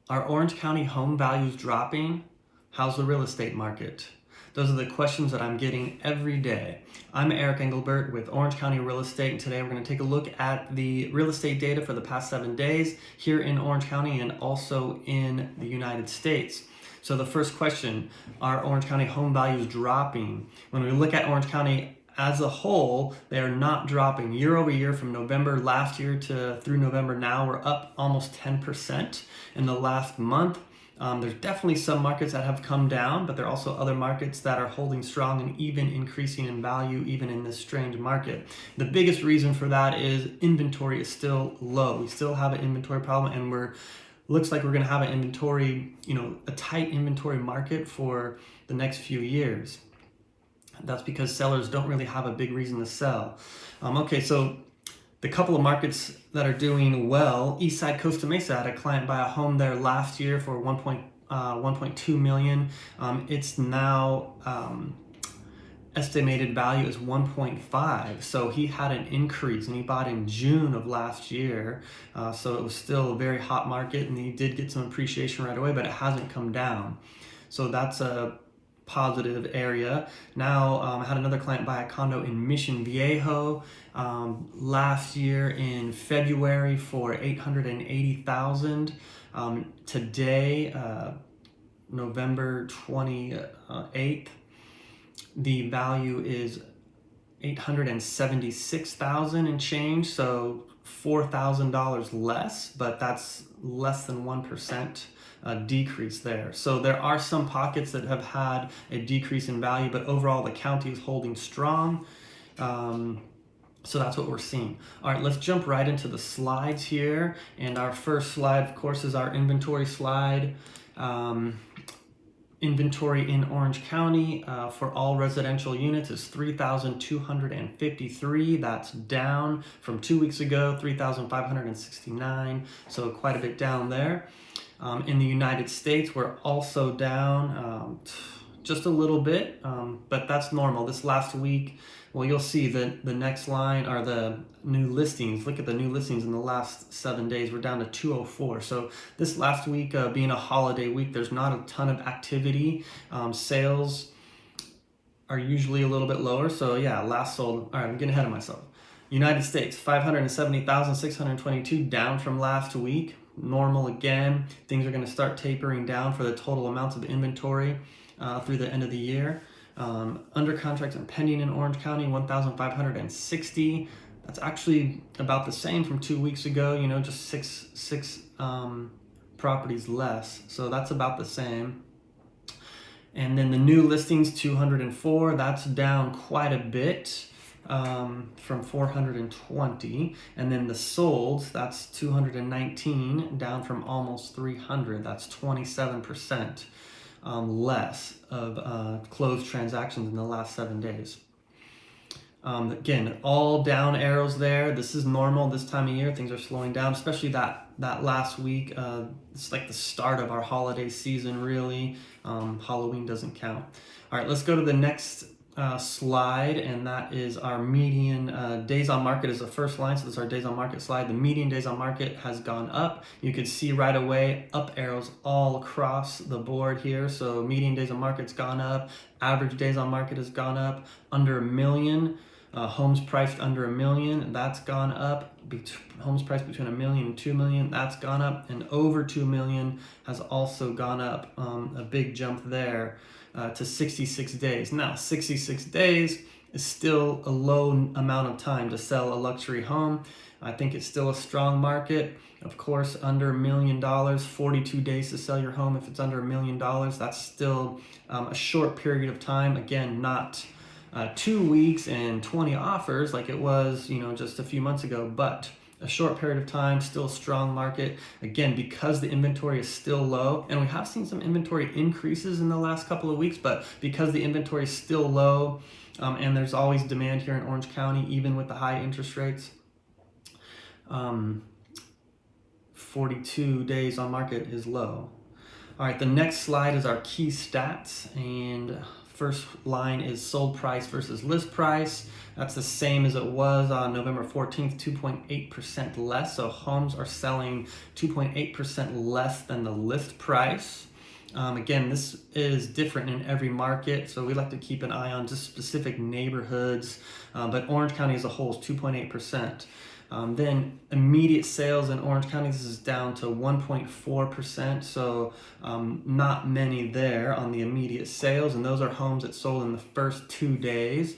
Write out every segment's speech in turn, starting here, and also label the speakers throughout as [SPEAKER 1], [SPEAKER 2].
[SPEAKER 1] Are Orange County home values dropping? How's the real estate market? Those are the questions that I'm getting every day. I'm Eric Engelbert with Orange County Real Estate, and today we're going to take a look at the real estate data for the past 7 days here in Orange County and also in the United States. So the first question, are Orange County home values dropping? When we look at Orange County as a whole, they are not dropping. Year over year, from November last year to through November now, we're up almost 10% in the last month. There's definitely some markets that have come down, but there are also other markets that are holding strong and even increasing in value, even in this strange market. The biggest reason for that is inventory is still low. We still have an inventory problem, and looks like we're going to have an inventory, a tight inventory market for the next few years. That's because sellers don't really have a big reason to sell. Okay, so the couple of markets that are doing well, Eastside Costa Mesa had a client buy a home there last year for 1.2 million. It's now estimated value is 1.5. So he had an increase, and he bought in June of last year. So it was still a very hot market, and he did get some appreciation right away, but it hasn't come down. So that's a positive area. Now, I had another client buy a condo in Mission Viejo last year in February for $880,000. Today, November 28th, the value is $876,000 and change, so $4,000 less, but that's less than 1%. Decrease there. So there are some pockets that have had a decrease in value, but overall the county is holding strong. So that's what we're seeing. All right, let's jump right into the slides here. And our first slide, of course, is our inventory slide. Inventory in Orange County for all residential units is 3,253. That's down from 2 weeks ago, 3,569. So quite a bit down there. In the United States, we're also down just a little bit, but that's normal. This last week, well, you'll see that the next line are the new listings. Look at the new listings in the last 7 days. We're down to 204. So this last week, being a holiday week, there's not a ton of activity. Sales are usually a little bit lower. So yeah, last sold. All right, I'm getting ahead of myself. United States, 570,622, down from last week. Normal again. Things are going to start tapering down for the total amounts of inventory through the end of the year. Under contracts and pending in Orange County, 1,560. That's actually about the same from 2 weeks ago. Just six properties less. So that's about the same. And then the new listings, 204. That's down quite a bit. From 420, and then the solds, that's 219, down from almost 300. That's 27% less of closed transactions in the last 7 days. Again, all down arrows there. This is normal this time of year. Things are slowing down, especially that last week. It's like the start of our holiday season, really. Halloween doesn't count. All right, let's go to the next slide, and that is our median days on market is the first line. So this is our days on market slide. The median days on market has gone up. You can see right away up arrows all across the board here. So median days on market's gone up. Average days on market has gone up. Under a million, homes priced under $1 million, that's gone up. Homes priced between $1 million and $2 million, that's gone up. And over $2 million has also gone up. A big jump there. To 66 days. Now, 66 days is still a low amount of time to sell a luxury home. I think it's still a strong market. Of course, under $1 million, 42 days to sell your home. If it's under $1 million, that's still a short period of time. Again, not 2 weeks and 20 offers like it was, just a few months ago, but a short period of time, still a strong market. Again, because the inventory is still low, and we have seen some inventory increases in the last couple of weeks, but because the inventory is still low, and there's always demand here in Orange County, even with the high interest rates, 42 days on market is low. All right, the next slide is our key stats, and first line is sold price versus list price. That's the same as it was on November 14th, 2.8% less. So homes are selling 2.8% less than the list price. Again, this is different in every market, so we like to keep an eye on just specific neighborhoods, but Orange County as a whole is 2.8%. Then immediate sales in Orange County, this is down to 1.4%, so not many there on the immediate sales, and those are homes that sold in the first 2 days.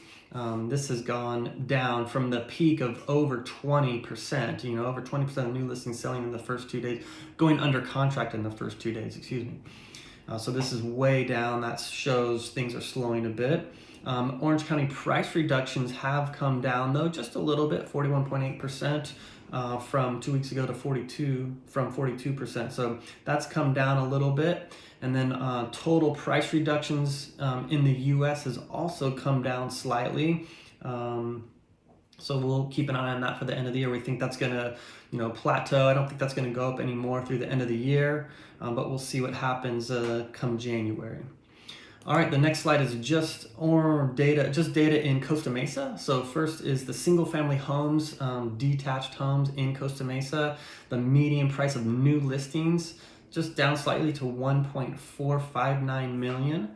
[SPEAKER 1] This has gone down from the peak of over 20%, over 20% of new listings selling in the first 2 days, going under contract in the first 2 days, excuse me. So this is way down. That shows things are slowing a bit. Orange County price reductions have come down though, just a little bit, 41.8% from 2 weeks ago to 42%. So that's come down a little bit. And then total price reductions in the US has also come down slightly. So we'll keep an eye on that for the end of the year. We think that's going to, plateau. I don't think that's going to go up anymore through the end of the year, but we'll see what happens come January. All right, the next slide is just data in Costa Mesa. So first is the single-family homes, detached homes in Costa Mesa. The median price of new listings just down slightly to 1.459 million.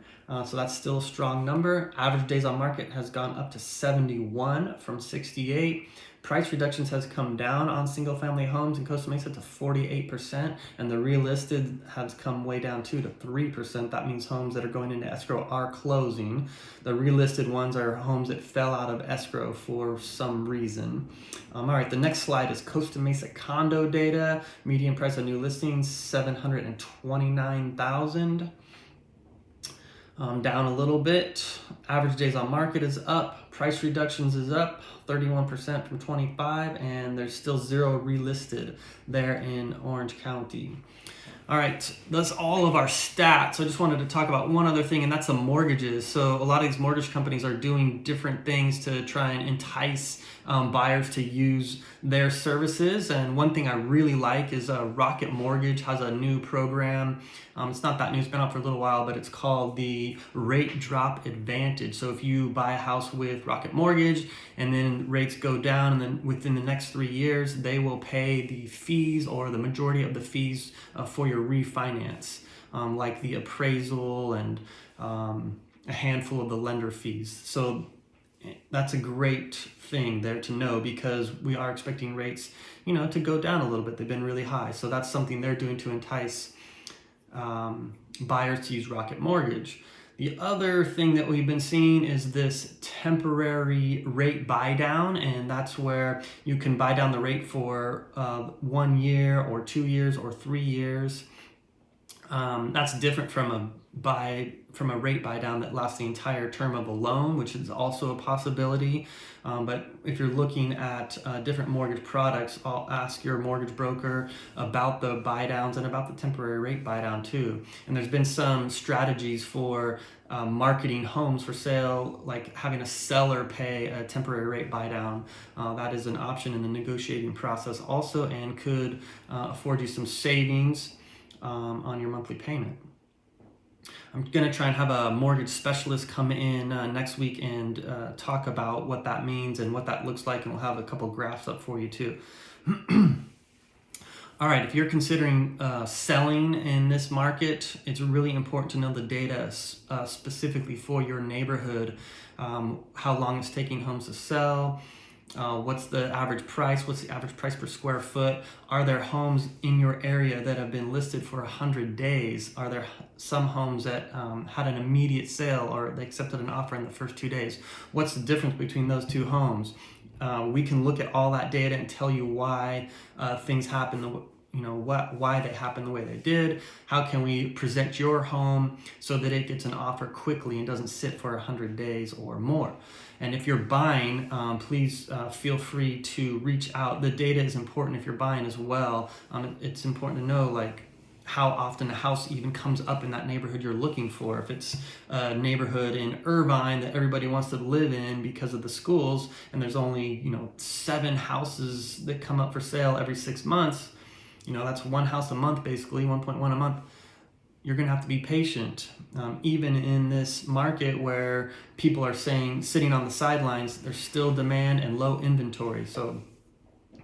[SPEAKER 1] So that's still a strong number. Average days on market has gone up to 71 from 68. Price reductions has come down on single family homes in Costa Mesa to 48%, and the relisted has come way down too to 3%. That means homes that are going into escrow are closing. The relisted ones are homes that fell out of escrow for some reason. All right, the next slide is Costa Mesa condo data. Median price of new listings, $729,000. Down a little bit. Average days on market is up. Price reductions is up 31% from 25, and there's still 0 relisted there in Orange County. All right, that's all of our stats. I just wanted to talk about one other thing, and that's the mortgages. So a lot of these mortgage companies are doing different things to try and entice buyers to use their services. And one thing I really like is Rocket Mortgage has a new program. It's not that new, it's been out for a little while, but it's called the Rate Drop Advantage. So if you buy a house with Rocket Mortgage and then rates go down, and then within the next 3 years, they will pay the fees or the majority of the fees for your refinance, like the appraisal and a handful of the lender fees. So that's a great thing there to know, because we are expecting rates, to go down a little bit. They've been really high. So that's something they're doing to entice buyers to use Rocket Mortgage. The other thing that we've been seeing is this temporary rate buy down, and that's where you can buy down the rate for 1 year or 2 years or 3 years. That's different from a rate buy down that lasts the entire term of a loan, which is also a possibility. But if you're looking at different mortgage products, I'll ask your mortgage broker about the buy downs and about the temporary rate buy down too. And there's been some strategies for marketing homes for sale, like having a seller pay a temporary rate buy down. That is an option in the negotiating process also, and could afford you some savings on your monthly payment. I'm going to try and have a mortgage specialist come in next week and talk about what that means and what that looks like, and we'll have a couple graphs up for you too. All right, if you're considering selling in this market, it's really important to know the data specifically for your neighborhood, how long it's taking homes to sell, what's the average price, what's the average price per square foot, are there homes in your area that have been listed for 100 days, are there some homes that had an immediate sale or they accepted an offer in the first 2 days, what's the difference between those two homes? We can look at all that data and tell you why things happen, why they happen the way they did. How can we present your home so that it gets an offer quickly and doesn't sit for 100 days or more? And if you're buying, please feel free to reach out. The data is important if you're buying as well. It's important to know how often a house even comes up in that neighborhood you're looking for. If it's a neighborhood in Irvine that everybody wants to live in because of the schools, and there's only 7 houses that come up for sale every 6 months, that's 1 house a month, basically 1.1 a month. you're going to have to be patient. Even in this market where people are saying, sitting on the sidelines, there's still demand and low inventory. So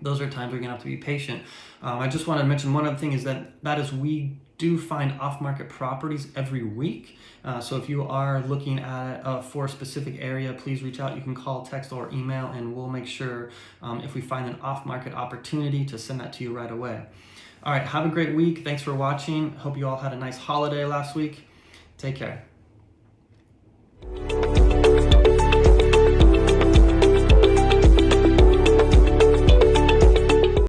[SPEAKER 1] those are times we're going to have to be patient. I just want to mention one other thing is that is we do find off-market properties every week. So if you are looking at for a specific area, please reach out. You can call, text, or email, and we'll make sure if we find an off-market opportunity to send that to you right away. All right, have a great week. Thanks for watching. Hope you all had a nice holiday last week. Take care.